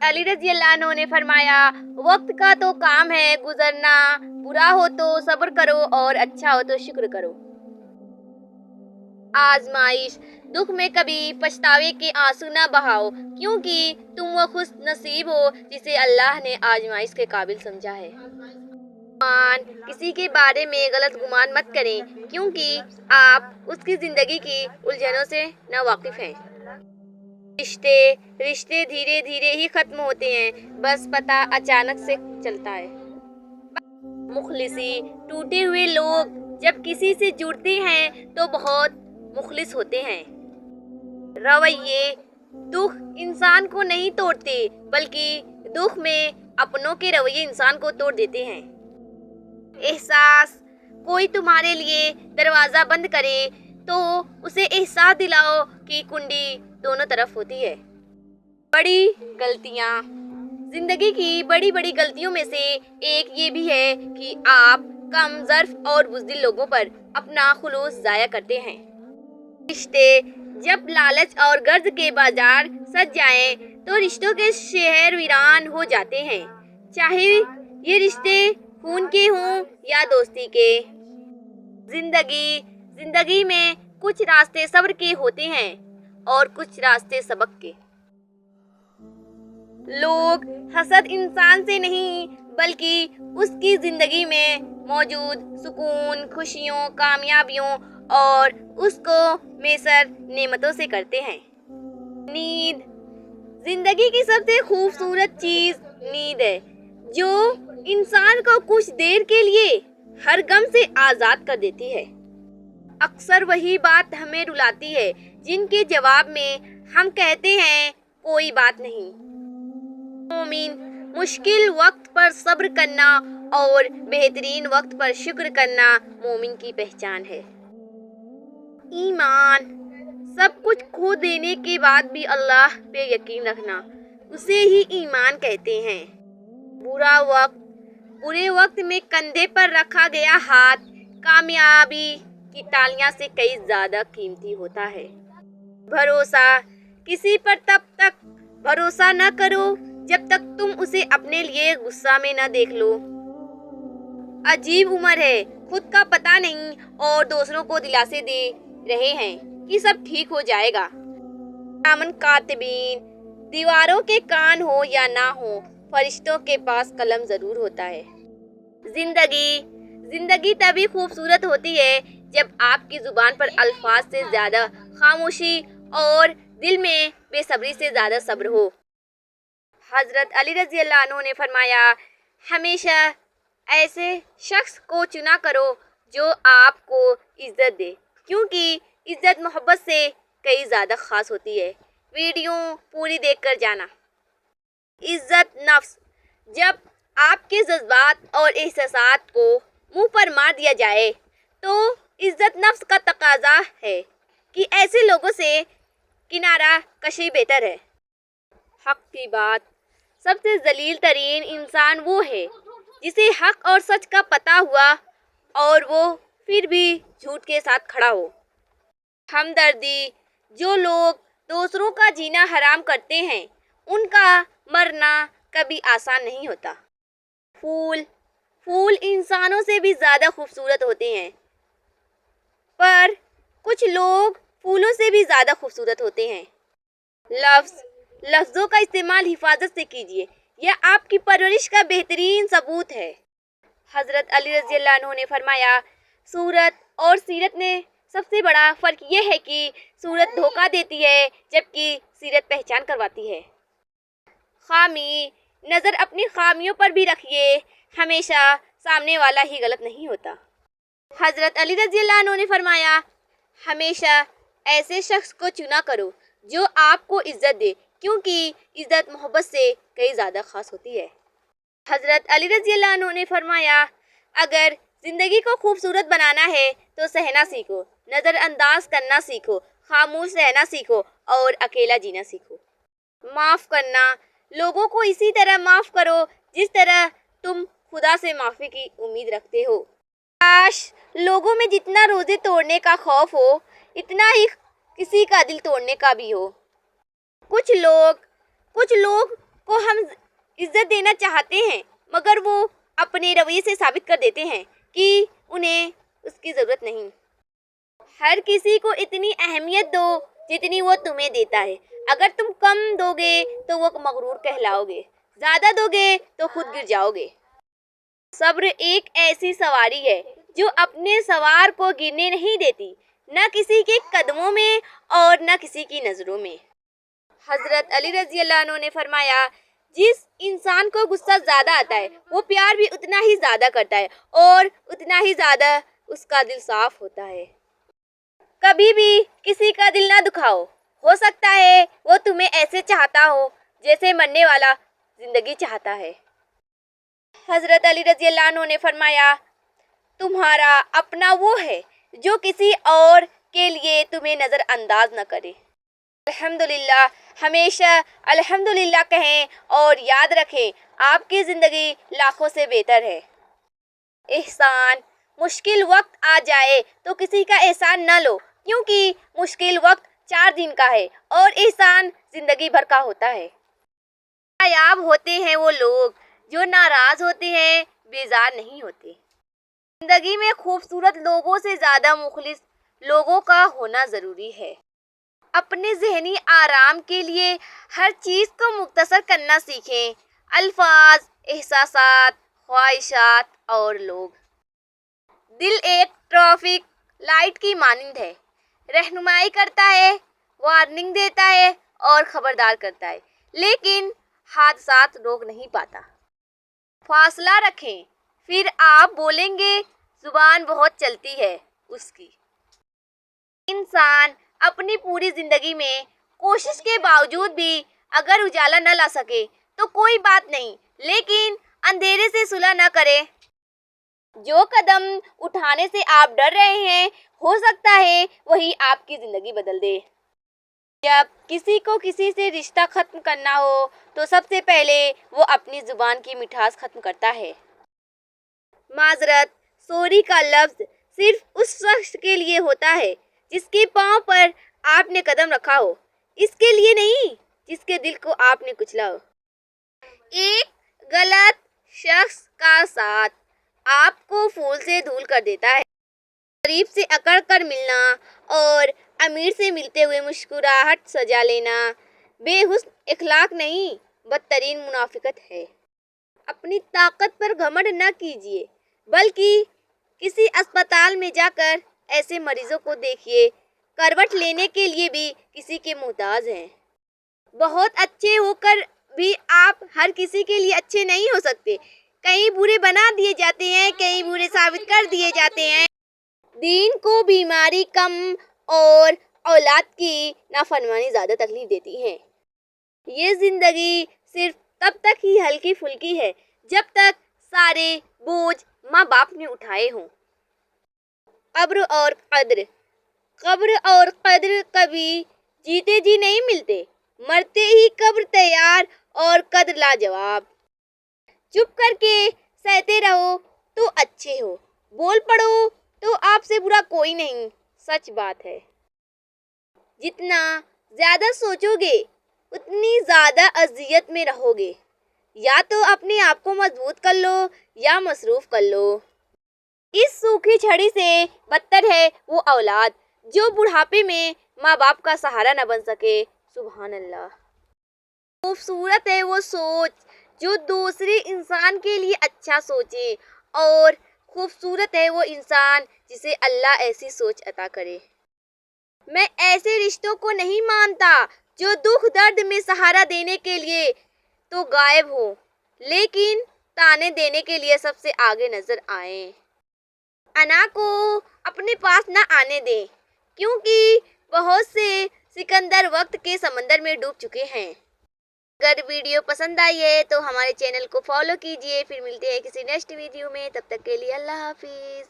علی رضی اللہ عنہ نے فرمایا وقت کا تو کام ہے گزرنا، برا ہو تو صبر کرو اور اچھا ہو تو شکر کرو۔ آزمائش دکھ میں کبھی پچھتاوے کے آنسو نہ بہاؤ، کیونکہ تم وہ خوش نصیب ہو جسے اللہ نے آزمائش کے قابل سمجھا ہے۔ کسی کے بارے میں غلط گمان مت کریں، کیونکہ آپ اس کی زندگی کی الجھنوں سے نا واقف ہیں۔ رشتے دھیرے دھیرے ہی ختم ہوتے ہیں، بس پتہ اچانک سے چلتا ہے۔ مخلصی ٹوٹے ہوئے لوگ جب کسی سے جڑتے ہیں تو بہت مخلص ہوتے ہیں۔ رویے دکھ انسان کو نہیں توڑتے، بلکہ دکھ میں اپنوں کے رویے انسان کو توڑ دیتے ہیں۔ احساس کوئی تمہارے لیے دروازہ بند کرے تو اسے احساس دلاؤ کہ کنڈی دونوں طرف ہوتی ہے۔ بڑی غلطیاں زندگی کی بڑی بڑی غلطیوں میں سے ایک یہ بھی ہے کہ آپ کم ظرف اور بزدل لوگوں پر اپنا خلوص ضائع کرتے ہیں۔ رشتے جب لالچ اور غرض کے بازار سج جائیں تو رشتوں کے شہر ویران ہو جاتے ہیں، چاہے یہ رشتے خون کے ہوں یا دوستی کے۔ زندگی میں کچھ راستے صبر کے ہوتے ہیں اور کچھ راستے سبق کے۔ لوگ حسد انسان سے نہیں بلکہ اس کی زندگی میں موجود سکون، خوشیوں، کامیابیوں اور اس کو میسر نعمتوں سے کرتے ہیں۔ نیند زندگی کی سب سے خوبصورت چیز نیند ہے، جو انسان کو کچھ دیر کے لیے ہر غم سے آزاد کر دیتی ہے۔ اکثر وہی بات ہمیں رلاتی ہے جن کے جواب میں ہم کہتے ہیں کوئی بات نہیں۔ مومن مشکل وقت پر صبر کرنا اور بہترین وقت پر شکر کرنا مومن کی پہچان ہے۔ ایمان سب کچھ کھو دینے کے بعد بھی اللہ پہ یقین رکھنا، اسے ہی ایمان کہتے ہیں۔ برے وقت میں کندھے پر رکھا گیا ہاتھ کامیابی کی تالیاں سے کئی زیادہ قیمتی ہوتا ہے۔ بھروسہ کسی پر تب تک بھروسہ نہ کرو جب تک تم اسے اپنے لیے غصہ میں نہ دیکھ لو۔ عجیب عمر ہے، خود کا پتہ نہیں اور دوسروں کو دلاسے دے رہے ہیں کہ سب ٹھیک ہو جائے گا۔ کرامن کاتبین دیواروں کے کان ہو یا نہ ہو، فرشتوں کے پاس قلم ضرور ہوتا ہے۔ زندگی تبھی خوبصورت ہوتی ہے جب آپ کی زبان پر الفاظ سے زیادہ خاموشی اور دل میں بے صبری سے زیادہ صبر ہو۔ حضرت علی رضی اللہ عنہ نے فرمایا ہمیشہ ایسے شخص کو چنا کرو جو آپ کو عزت دے، کیونکہ عزت محبت سے کئی زیادہ خاص ہوتی ہے۔ ویڈیو پوری دیکھ کر جانا۔ عزت نفس جب آپ کے جذبات اور احساسات کو منہ پر مار دیا جائے تو عزت نفس کا تقاضا ہے کہ ایسے لوگوں سے کنارہ کشی بہتر ہے۔ حق کی بات سب سے ذلیل ترین انسان وہ ہے جسے حق اور سچ کا پتہ ہوا اور وہ پھر بھی جھوٹ کے ساتھ کھڑا ہو۔ ہمدردی جو لوگ دوسروں کا جینا حرام کرتے ہیں ان کا مرنا کبھی آسان نہیں ہوتا۔ پھول انسانوں سے بھی زیادہ خوبصورت ہوتے ہیں، پر کچھ لوگ پھولوں سے بھی زیادہ خوبصورت ہوتے ہیں۔ لفظوں کا استعمال حفاظت سے کیجیے، یہ آپ کی پرورش کا بہترین ثبوت ہے۔ حضرت علی رضی اللہ عنہ نے فرمایا صورت اور سیرت میں سب سے بڑا فرق یہ ہے کہ صورت دھوکہ دیتی ہے جبکہ سیرت پہچان کرواتی ہے۔ خامی نظر اپنی خامیوں پر بھی رکھیے، ہمیشہ سامنے والا ہی غلط نہیں ہوتا۔ حضرت علی رضی اللہ عنہ نے فرمایا ہمیشہ ایسے شخص کو چنا کرو جو آپ کو عزت دے، کیونکہ عزت محبت سے کئی زیادہ خاص ہوتی ہے۔ حضرت علی رضی اللہ عنہ نے فرمایا اگر زندگی کو خوبصورت بنانا ہے تو سہنا سیکھو، نظر انداز کرنا سیکھو، خاموش رہنا سیکھو اور اکیلا جینا سیکھو۔ معاف کرنا لوگوں کو اسی طرح معاف کرو جس طرح تم خدا سے معافی کی امید رکھتے ہو۔ کاش لوگوں میں جتنا روزے توڑنے کا خوف ہو اتنا ہی کسی کا دل توڑنے کا بھی ہو۔ کچھ لوگ کو ہم عزت دینا چاہتے ہیں مگر وہ اپنے رویے سے ثابت کر دیتے ہیں کہ انہیں اس کی ضرورت نہیں۔ ہر کسی کو اتنی اہمیت دو جتنی وہ تمہیں دیتا ہے۔ اگر تم کم دو گے تو وہ مغرور کہلاؤ گے، زیادہ دو گے تو خود گر جاؤ گے۔ صبر ایک ایسی سواری ہے جو اپنے سوار کو گرنے نہیں دیتی، نہ کسی کے قدموں میں اور نہ کسی کی نظروں میں۔ حضرت علی رضی اللہ عنہ نے فرمایا، جس انسان کو غصہ زیادہ آتا ہے وہ پیار بھی اتنا ہی زیادہ کرتا ہے اور اتنا ہی زیادہ اس کا دل صاف ہوتا ہے۔ کبھی بھی کسی کا دل نہ دکھاؤ، ہو سکتا ہے وہ تمہیں ایسے چاہتا ہو جیسے مرنے والا زندگی چاہتا ہے۔ حضرت علی رضی اللہ عنہ نے فرمایا، تمہارا اپنا وہ ہے جو کسی اور کے لیے تمہیں نظر انداز نہ کرے۔ الحمدللہ، ہمیشہ الحمدللہ کہیں اور یاد رکھیں آپ کی زندگی لاکھوں سے بہتر ہے۔ احسان، مشکل وقت آ جائے تو کسی کا احسان نہ لو، کیونکہ مشکل وقت 4 دن کا ہے اور احسان زندگی بھر کا ہوتا ہے۔ کامیاب ہوتے ہیں وہ لوگ جو ناراض ہوتے ہیں، بیزار نہیں ہوتے۔ زندگی میں خوبصورت لوگوں سے زیادہ مخلص لوگوں کا ہونا ضروری ہے۔ اپنے ذہنی آرام کے لیے ہر چیز کو مختصر کرنا سیکھیں، الفاظ، احساسات، خواہشات اور لوگ۔ دل ایک ٹریفک لائٹ کی مانند ہے، رہنمائی کرتا ہے، وارننگ دیتا ہے اور خبردار کرتا ہے، لیکن حادثات روک نہیں پاتا۔ فاصلہ رکھیں، پھر آپ بولیں گے، زبان بہت چلتی ہے اس کی۔ انسان اپنی پوری زندگی میں کوشش کے باوجود بھی اگر اجالا نہ لا سکے تو کوئی بات نہیں، لیکن اندھیرے سے صلح نہ کرے۔ جو قدم اٹھانے سے آپ ڈر رہے ہیں، ہو سکتا ہے وہی آپ کی زندگی بدل دے۔ جب کسی کو کسی سے رشتہ ختم کرنا ہو تو سب سے پہلے وہ اپنی زبان کی مٹھاس ختم کرتا ہے۔ معذرت، سوری کا لفظ صرف اس شخص کے لیے ہوتا ہے جس کے پاؤں پر آپ نے قدم رکھا ہو، اس کے لیے نہیں جس کے دل کو آپ نے کچلا ہو۔ ایک غلط شخص کا ساتھ آپ کو پھول سے دھول کر دیتا ہے۔ غریب سے اکڑ کر ملنا اور امیر سے ملتے ہوئے مسکراہٹ سجا لینا بے حسن اخلاق نہیں، بدترین منافقت ہے۔ اپنی طاقت پر گھمنڈ نہ کیجیے، بلکہ کسی اسپتال میں جا کر ایسے مریضوں کو دیکھیے کروٹ لینے کے لیے بھی کسی کے محتاج ہیں۔ بہت اچھے ہو کر بھی آپ ہر کسی کے لیے اچھے نہیں ہو سکتے، کہیں برے بنا دیے جاتے ہیں، کہیں برے ثابت کر دیے جاتے ہیں۔ دین کو بیماری کم اور اولاد کی نافرمانی زیادہ تکلیف دیتی ہے۔ یہ زندگی صرف تب تک ہی ہلکی پھلکی ہے جب تک سارے بوجھ ماں باپ نے اٹھائے ہوں۔ قبر اور قدر، قبر اور قدر کبھی جیتے جی نہیں ملتے، مرتے ہی قبر تیار اور قدر لاجواب۔ چپ کر کے سہتے رہو تو اچھے ہو، بول پڑو تو آپ سے برا کوئی نہیں، سچ بات ہے۔ جتنا زیادہ سوچو گے اتنی زیادہ اذیت میں رہو گے۔ یا تو اپنے آپ کو مضبوط کر لو یا مصروف کر لو۔ اس سوکھی چھڑی سے بدتر ہے وہ اولاد جو بڑھاپے میں ماں باپ کا سہارا نہ بن سکے۔ سبحان اللہ۔ خوبصورت ہے وہ سوچ جو دوسرے انسان کے لیے اچھا سوچے، اور خوبصورت ہے وہ انسان جسے اللہ ایسی سوچ عطا کرے۔ میں ایسے رشتوں کو نہیں مانتا جو دکھ درد میں سہارا دینے کے لیے تو غائب ہو، لیکن تانے دینے کے لیے سب سے آگے نظر آئیں۔ انا کو اپنے پاس نہ آنے دیں، کیونکہ بہت سے سکندر وقت کے سمندر میں ڈوب چکے ہیں۔ اگر ویڈیو پسند آئی ہے تو ہمارے چینل کو فالو کیجیے۔ پھر ملتے ہیں کسی نیکسٹ ویڈیو میں، تب تک کے لیے اللہ حافظ۔